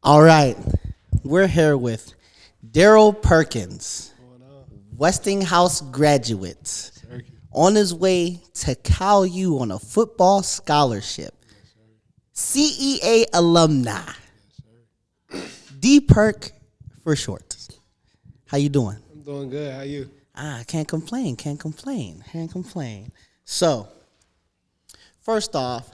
All right, we're here with Daryl Perkins, Westinghouse graduate, on his way to Cal U on a football scholarship, CEA alumni, D Perk for short. How you doing? I'm doing good. How you? Can't complain. So, first off,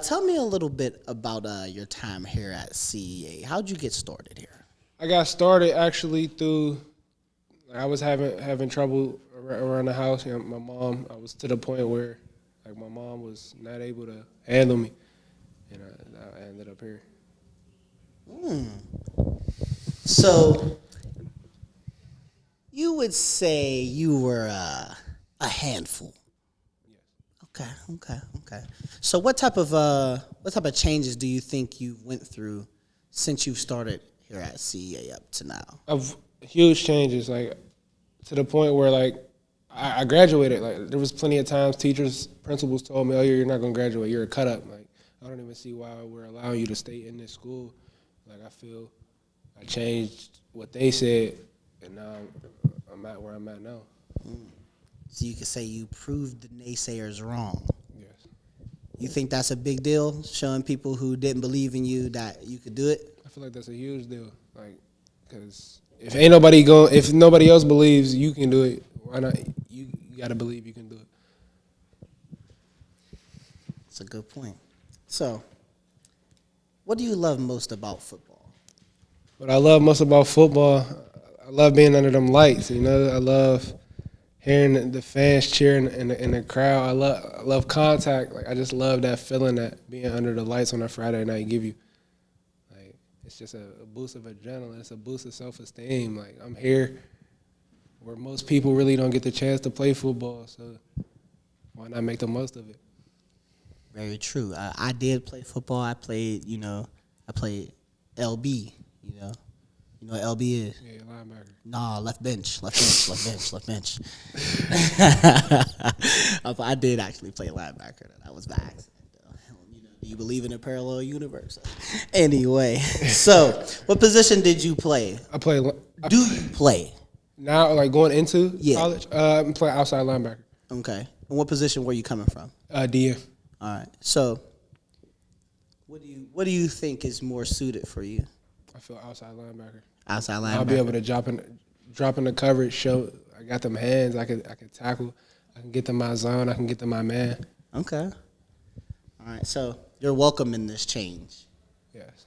tell me a little bit about your time here at CEA. How'd you get started here? I got started actually through. I was having trouble around the house. You know, my mom. I was to the point where, like, my mom was not able to handle me, and I ended up here. So, you would say you were a handful. Okay. So, what type of changes do you think you went through since you started here at CEA up to now? Of huge changes, like to the point where, like, I graduated. Like, there was plenty of times teachers, principals told me, "Oh, you're not gonna graduate. You're a cut up." Like, I don't even see why we're allowing you to stay in this school. Like, I feel I changed what they said, and now I'm at where I'm at now. So you could say you proved the naysayers wrong. Yes. You think that's a big deal, showing people who didn't believe in you that you could do it? I feel like that's a huge deal. Like, because if nobody else believes you can do it, why not? You got to believe you can do it. That's a good point. So, what do you love most about football? What I love most about football, I love being under them lights. You know, I love hearing the fans cheering in the crowd. I love contact. Like, I just love that feeling that being under the lights on a Friday night give you. Like, it's just a boost of adrenaline. It's a boost of self-esteem. Like, I'm here where most people really don't get the chance to play football, so why not make the most of it? Very true. I did play football. I played LB, You know what LB is? Yeah, linebacker. Nah, left bench. I did actually play linebacker. That was by accident. Do you believe in a parallel universe? Anyway, so what position did you play? Do you play? Now, like, going into college? Yeah. I'm playing outside linebacker. Okay. And what position were you coming from? DM. All right. So, what do you think is more suited for you? I feel outside linebacker. Outside linebacker. I'll be able to drop in the coverage. Show I got them hands. I can tackle. I can get to my zone. I can get to my man. Okay. All right. So you're welcome in this change. Yes.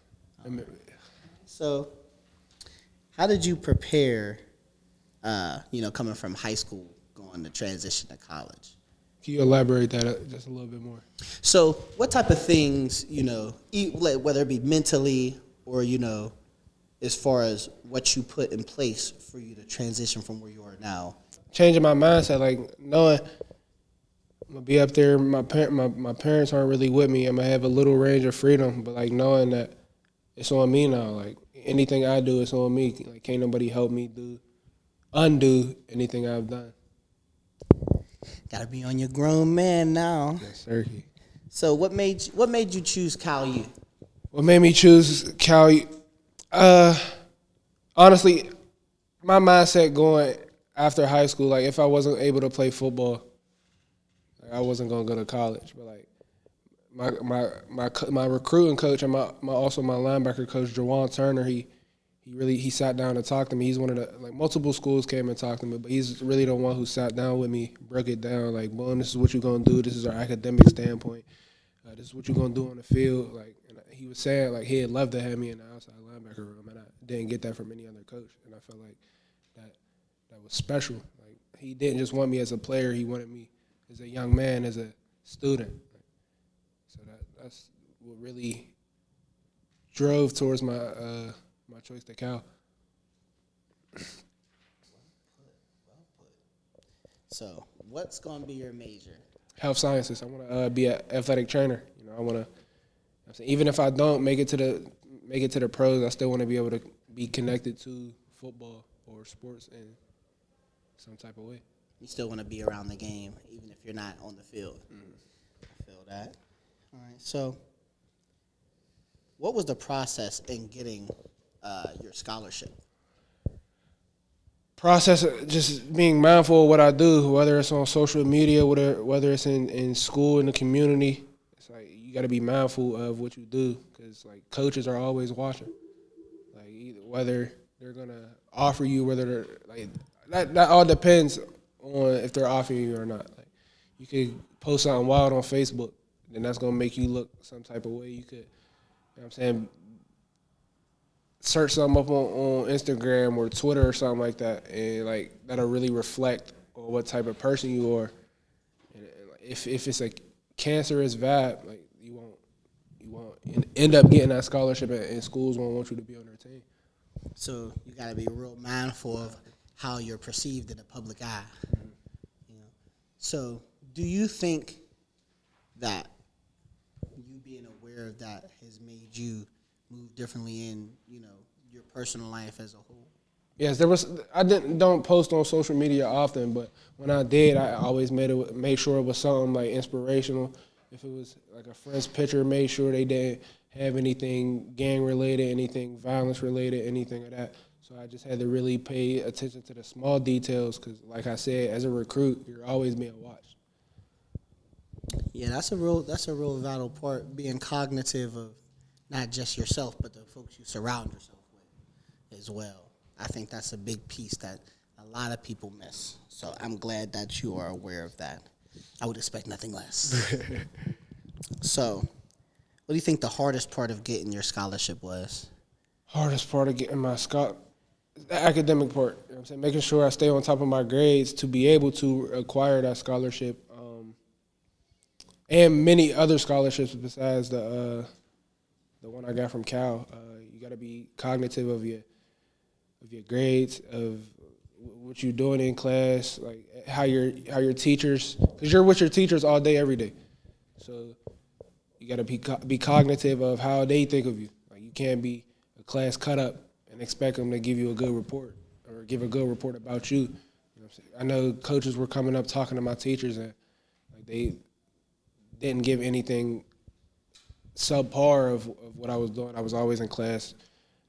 So, how did you prepare? Coming from high school, going to transition to college. Can you elaborate that just a little bit more? So, what type of things, whether it be mentally or, as far as what you put in place for you to transition from where you are now? Changing my mindset, like knowing I'm gonna be up there. My parents aren't really with me. I'm gonna have a little range of freedom, but, like, knowing that it's on me now. Like, anything I do, it's on me. Like, can't nobody help me undo anything I've done. Gotta be on your grown man now. Yes, sir. So what made you choose Cal U? What made me choose Cal U? Honestly, my mindset going after high school, like, if I wasn't able to play football, like, I wasn't gonna go to college. But, like, my recruiting coach and my linebacker coach, Jawan Turner, he sat down and talked to me. He's one of the, like, multiple schools came and talked to me, but he's really the one who sat down with me, broke it down, like, boom, this is what you're going to do. This is our academic standpoint. This is what you're going to do on the field. Like, and he was saying, like, he'd love to have me in the outside linebacker room, and I didn't get that from any other coach. And I felt like that was special. Like, he didn't just want me as a player. He wanted me as a young man, as a student. So that's what really drove towards my choice to Cal. So, what's gonna be your major? Health sciences. I want to be an athletic trainer. I want to. Even if I don't make it to the pros, I still want to be able to be connected to football or sports in some type of way. You still want to be around the game, even if you're not on the field. I feel that. All right. So, what was the process in getting your scholarship? Process just being mindful of what I do, whether it's on social media, whether it's in school, in the community. It's like you got to be mindful of what you do because like coaches are always watching. Like whether they're gonna offer you, whether they're like that all depends on if they're offering you or not. Like you could post something wild on Facebook, then that's gonna make you look some type of way. You could, you know what I'm saying, search something up on Instagram or Twitter or something like that, and like that'll really reflect on what type of person you are. And if it's a cancerous vibe, like you won't end up getting that scholarship, and schools won't want you to be on their team. So you got to be real mindful of how you're perceived in the public eye. Mm-hmm. You know? So do you think that you being aware of that has made you move differently in, your personal life as a whole? Yes, don't post on social media often, but when I did, I always made sure it was something like inspirational. If it was like a friend's picture, made sure they didn't have anything gang related, anything violence related, anything of that. So I just had to really pay attention to the small details because, like I said, as a recruit, you're always being watched. Yeah, that's a real vital part, being cognitive of not just yourself, but the folks you surround yourself with as well. I think that's a big piece that a lot of people miss. So I'm glad that you are aware of that. I would expect nothing less. So, what do you think the hardest part of getting your scholarship was? Hardest part of getting my scholarship, the academic part. You know what I'm saying? Making sure I stay on top of my grades to be able to acquire that scholarship, and many other scholarships besides the one I got from Cal. You got to be cognitive of your grades, of what you're doing in class, like how your teachers, because you're with your teachers all day, every day. So you got to be cognitive of how they think of you. Like you can't be a class cut up and expect them to give you a good report or give a good report about you. You know what I'm saying? I know coaches were coming up talking to my teachers and like they didn't give anything subpar of what I was doing. I was always in class,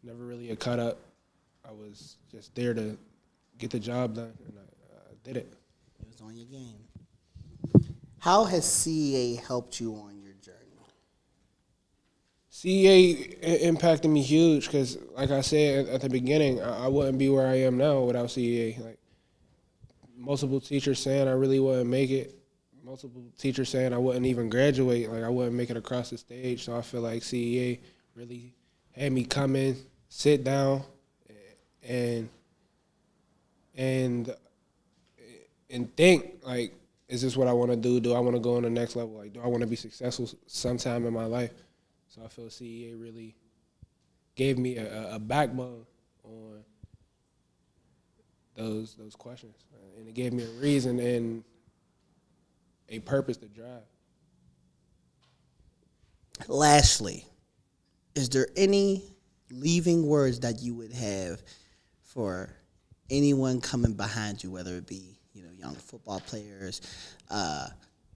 never really a cut up. I was just there to get the job done, and I did it. It was on your game. How has CEA helped you on your journey? CEA impacted me huge because, like I said at the beginning, I wouldn't be where I am now without CEA. Like multiple teachers saying I really wouldn't make it. Multiple teachers saying I wouldn't even graduate. Like I wouldn't make it across the stage. So I feel like CEA really had me come in, sit down, and think like, is this what I want to do? Do I want to go on the next level? Like, do I want to be successful sometime in my life? So I feel CEA really gave me a backbone on those questions, and it gave me a reason and a purpose to drive. Lastly, is there any leaving words that you would have for anyone coming behind you, whether it be young football players,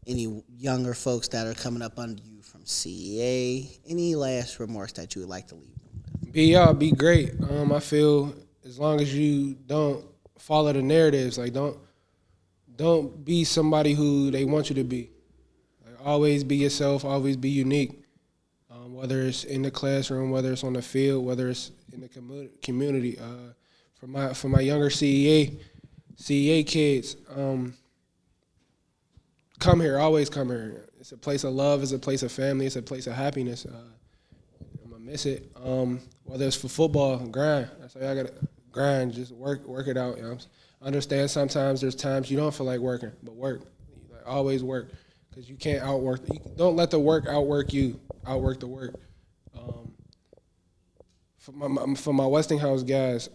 any younger folks that are coming up under you from CEA? Any last remarks that you would like to leave them with? Be y'all, be great. I feel as long as you don't follow the narratives, like don't be somebody who they want you to be. Like always be yourself, always be unique. Whether it's in the classroom, whether it's on the field, whether it's in the community. For my younger CEA kids, come here, always come here. It's a place of love, it's a place of family, it's a place of happiness. I'm gonna miss it. Whether it's for football, grind. That's why I gotta grind, just work it out. You know? Understand sometimes there's times you don't feel like working, but work. Like, always work, because you can't outwork. Don't let the work outwork you. Outwork the work. For my Westinghouse guys,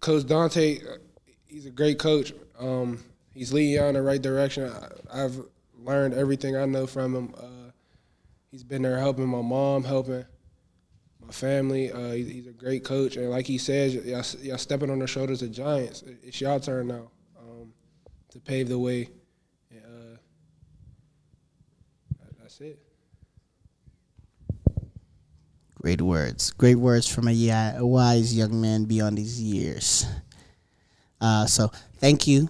Coach Dante, he's a great coach. He's leading you in the right direction. I've learned everything I know from him. He's been there helping my mom, helping my family. He's a great coach. And like he says, y'all stepping on the shoulders of giants. It's y'all turn now to pave the way. And, that's it. Great words. Great words from a wise young man beyond his years. So thank you.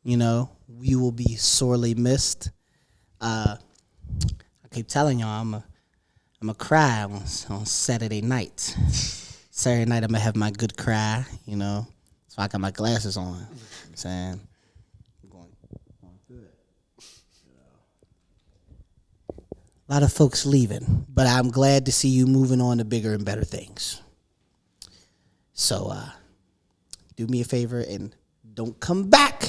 You know, you will be sorely missed. I keep telling y'all, I'm a cry on Saturday night. Saturday night, I'm going to have my good cry, you know. So I got my glasses on. You know what I'm saying? I'm going through it. A lot of folks leaving, but I'm glad to see you moving on to bigger and better things. So do me a favor and don't come back.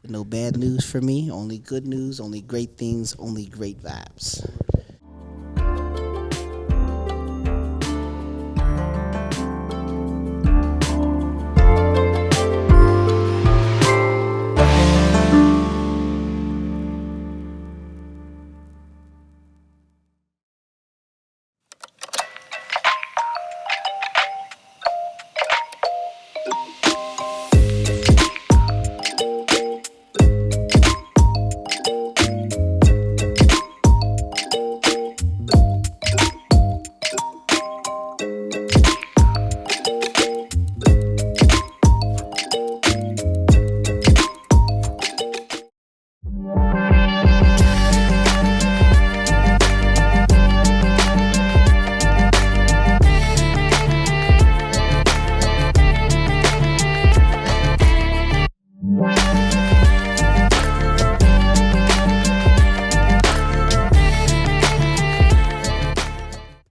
No bad news for me, only good news, only great things, only great vibes.